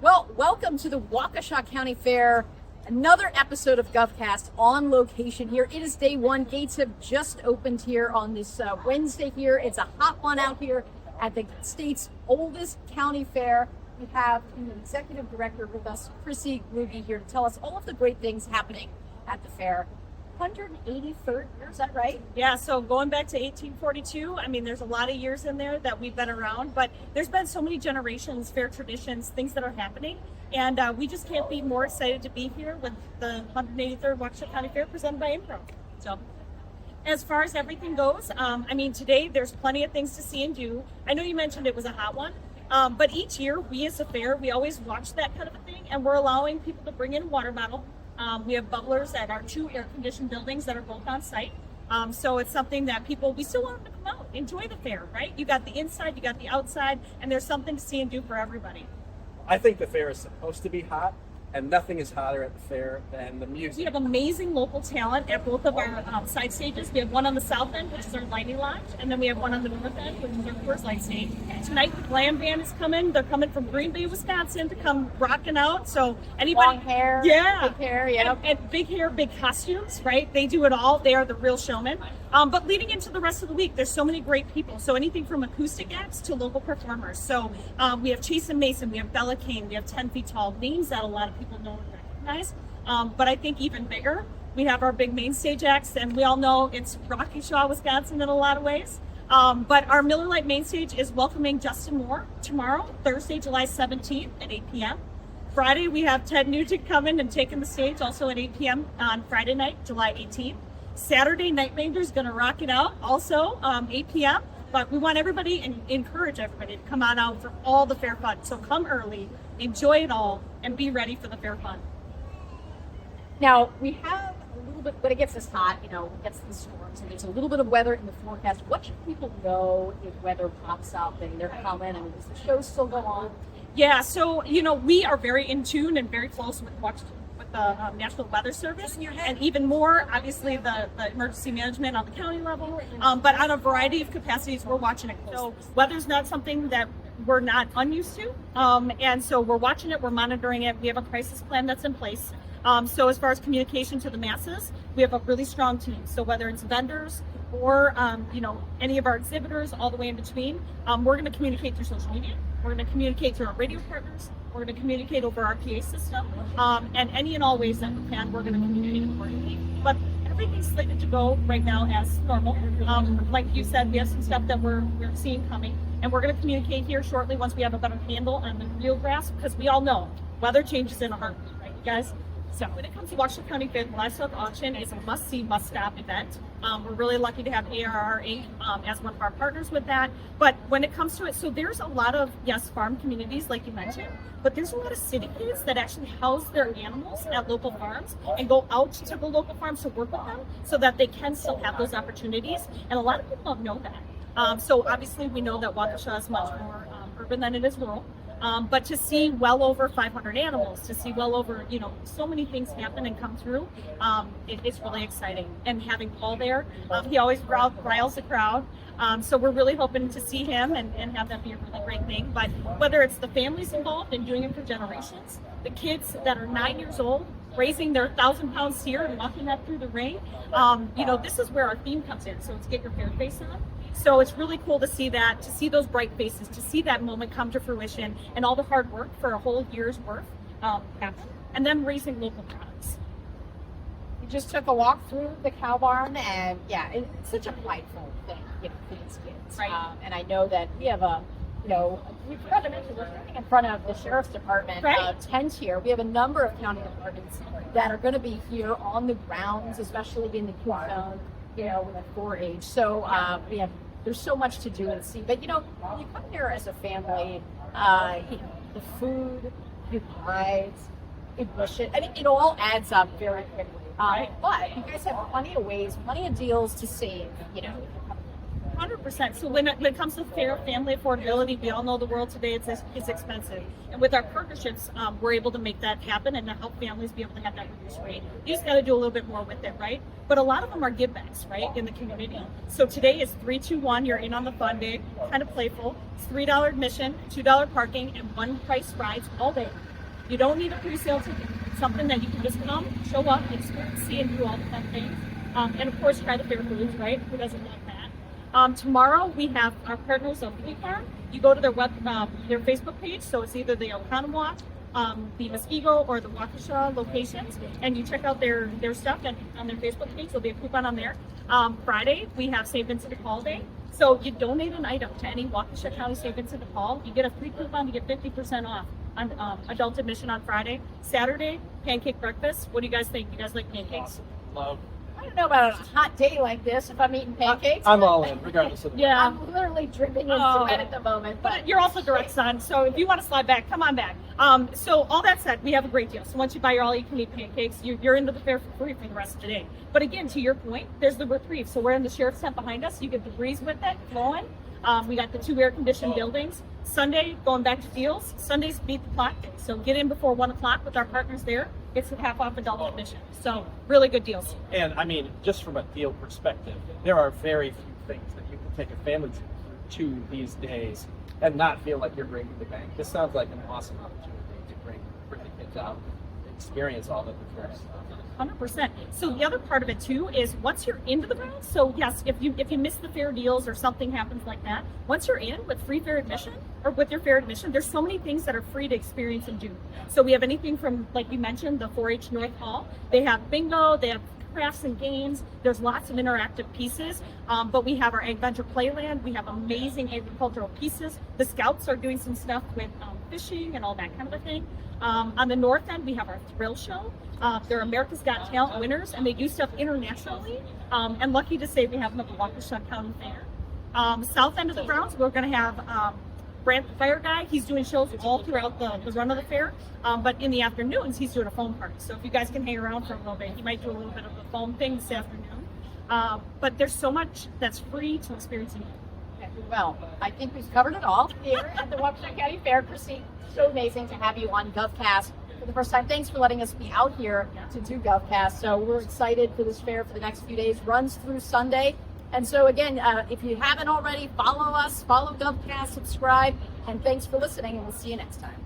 Well, welcome to the Waukesha County Fair. Another episode of GovCast on location here. It is day one. Gates have just opened here on this Wednesday here. It's a hot one out here at the state's oldest county fair. We have the executive director with us, Chrissy Ruby, here to tell us all of the great things happening at the fair. 183rd year, is that right? Yeah, so going back to 1842, I mean, there's a lot of years in there that we've been around, but there's been so many generations, fair traditions, things that are happening, and we just can't be more excited to be here with the 183rd Waukesha County Fair presented by Impro. So, as far as everything goes, I mean, today there's plenty of things to see and do. I know you mentioned it was a hot one, but each year, we as a fair, we always watch that kind of a thing, and we're allowing people to bring in a water bottle. We have bubblers at our 2 air-conditioned buildings that are both on site. So it's something that we still want them to come out, enjoy the fair, right? You got the inside, you got the outside, and there's something to see and do for everybody. I think the fair is supposed to be hot, and nothing is hotter at the fair than the music. We have amazing local talent at both of our side stages. We have one on the south end, which is our lighting lodge, and then we have one on the north end, which is our Coors Light stage. Tonight, the Glam Band is coming. They're coming from Green Bay, Wisconsin to come rocking out. So anybody, long hair, yeah, big hair, yeah, and big hair, big costumes, right? They do it all. They are the real showmen. But leading into the rest of the week, there's so many great people. So anything from acoustic acts to local performers. So we have Chase and Mason, we have Bella Kane, we have 10 Feet Tall, names that a lot of people know and recognize. But I think even bigger, we have our big main stage acts, and we all know it's Waukesha, Wisconsin in a lot of ways. But our Miller Lite main stage is welcoming Justin Moore tomorrow, Thursday, July 17th at 8 p.m. Friday, we have Ted Nugent coming and taking the stage also at 8 p.m. on Friday night, July 18th. Saturday, Night Ranger's going to rock it out also 8 p.m. But we want everybody and encourage everybody to come on out for all the fair fun. So come early, enjoy it all, and be ready for the fair fun. Now, we have a little bit, when it gets this hot, it gets the storms, and there's a little bit of weather in the forecast. What should people know if weather pops up and they're coming? I mean, does the show still go on? Yeah, so, we are very in tune and very close with the National Weather Service, and even more, obviously, the emergency management on the county level, but on a variety of capacities, we're watching it closely. So weather's not something that we're not unused to, and so we're watching it, we're monitoring it, we have a crisis plan that's in place. So as far as communication to the masses, we have a really strong team. So whether it's vendors or, any of our exhibitors, all the way in between, we're going to communicate through social media. We're going to communicate through our radio partners. We're going to communicate over our PA system. And any and all ways that we can, we're going to communicate accordingly. But everything's slated to go right now as normal. Like you said, we have some stuff that we're seeing coming. And we're going to communicate here shortly once we have a better handle on the real grasp, because we all know weather changes in a heartbeat, right, you guys? So when it comes to Waukesha County Fair, the livestock auction is a must-see, must-stop event. We're really lucky to have ARR Inc. As one of our partners with that. But when it comes to it, so there's a lot of, yes, farm communities, like you mentioned, but there's a lot of city kids that actually house their animals at local farms and go out to the local farms to work with them so that they can still have those opportunities. And a lot of people don't know that. So obviously we know that Waukesha is much more urban than it is rural. But to see well over 500 animals, to see well over, so many things happen and come through, it's really exciting. And having Paul there, he always riles the crowd. So we're really hoping to see him and have that be a really great thing. But whether it's the families involved and doing it for generations, the kids that are 9 years old, raising their 1,000-pound steer and walking that through the ring, this is where our theme comes in. So it's Get Your Fair Face On. So it's really cool to see that, to see those bright faces, to see that moment come to fruition and all the hard work for a whole year's worth happen, and then raising local products. We just took a walk through the cow barn, and yeah, it's such a delightful thing, for these kids. Right. And I know that we have we forgot to mention, we're standing in front of the Sheriff's Department tent here. We have a number of county departments that are going to be here on the grounds, especially in the Keystone, with 4-H. So there's so much to do and see. But when you come here as a family, the food, the rides, admission, it all adds up very quickly. But you guys have plenty of ways, plenty of deals to save. 100%. So when it comes to fair family affordability, we all know the world today is expensive. And with our partnerships, we're able to make that happen and to help families be able to have that reduced rate. You just got to do a little bit more with it, right? But a lot of them are give backs, right, in the community. So today is 3-2-1. You're in on the fun day, kind of playful. It's $3 admission, $2 parking, and one price rides all day. You don't need a pre-sale ticket. It's something that you can just come, show up, experience, see, and do all the fun things. And of course, try the fair foods, right? Who doesn't like that? Tomorrow we have our partners of Bee Farm. You go to their their Facebook page, so it's either the Oconomowoc, the Muskego, or the Waukesha locations, and you check out their stuff on their Facebook page. There'll be a coupon on there. Friday we have St. Vincent de Paul Day. So you donate an item to any Waukesha County St. Vincent de Paul, you get a free coupon to get 50% off on adult admission on Friday. Saturday, pancake breakfast. What do you guys think? You guys like pancakes? Love. I don't know about on a hot day like this if I'm eating pancakes. I'm all in, regardless of the Yeah. I'm literally dripping into Oh. it at the moment. But you're also direct son, so if you want to slide back, come on back. So all that said, we have a great deal. So once you buy your all-you-can-eat pancakes, you're into the fair for free for the rest of the day. But again, to your point, there's the reprieve. So we're in the sheriff's tent behind us. You get the breeze with it flowing. We got the 2 air-conditioned buildings. Sunday, going back to deals. Sundays beat the clock day. So get in before 1 o'clock with our partners there. It's a half off adult admission. So really good deals. And I mean, just from a deal perspective, there are very few things that you can take a family to these days and not feel like you're breaking the bank. This sounds like an awesome opportunity to bring the kids out and experience all that the fair has. 100%. So the other part of it too is once you're into the grounds. So yes, if you miss the fair deals or something happens like that, once you're in with free fair admission or with your fair admission, there's so many things that are free to experience and do. So we have anything from, like you mentioned, the 4-H North Hall. They have bingo. They have crafts and games. There's lots of interactive pieces. But we have our Ag Venture Playland. We have amazing agricultural pieces. The Scouts are doing some stuff with fishing and all that kind of a thing. On the north end, we have our thrill show. They're America's Got Talent winners, and they do stuff internationally. And lucky to say we have them at the Waukesha County Fair. South end of the grounds, we're going to have Brant the Fire Guy. He's doing shows all throughout the run of the fair. But in the afternoons, he's doing a foam party. So if you guys can hang around for a little bit, he might do a little bit of a foam thing this afternoon. But there's so much that's free to experience. Well, I think we've covered it all here at the Waukesha County Fair. Christine, so amazing to have you on GovCast for the first time. Thanks for letting us be out here to do GovCast. So we're excited for this fair for the next few days. Runs through Sunday. And so again, if you haven't already, follow us, follow GovCast, subscribe, and thanks for listening, and we'll see you next time.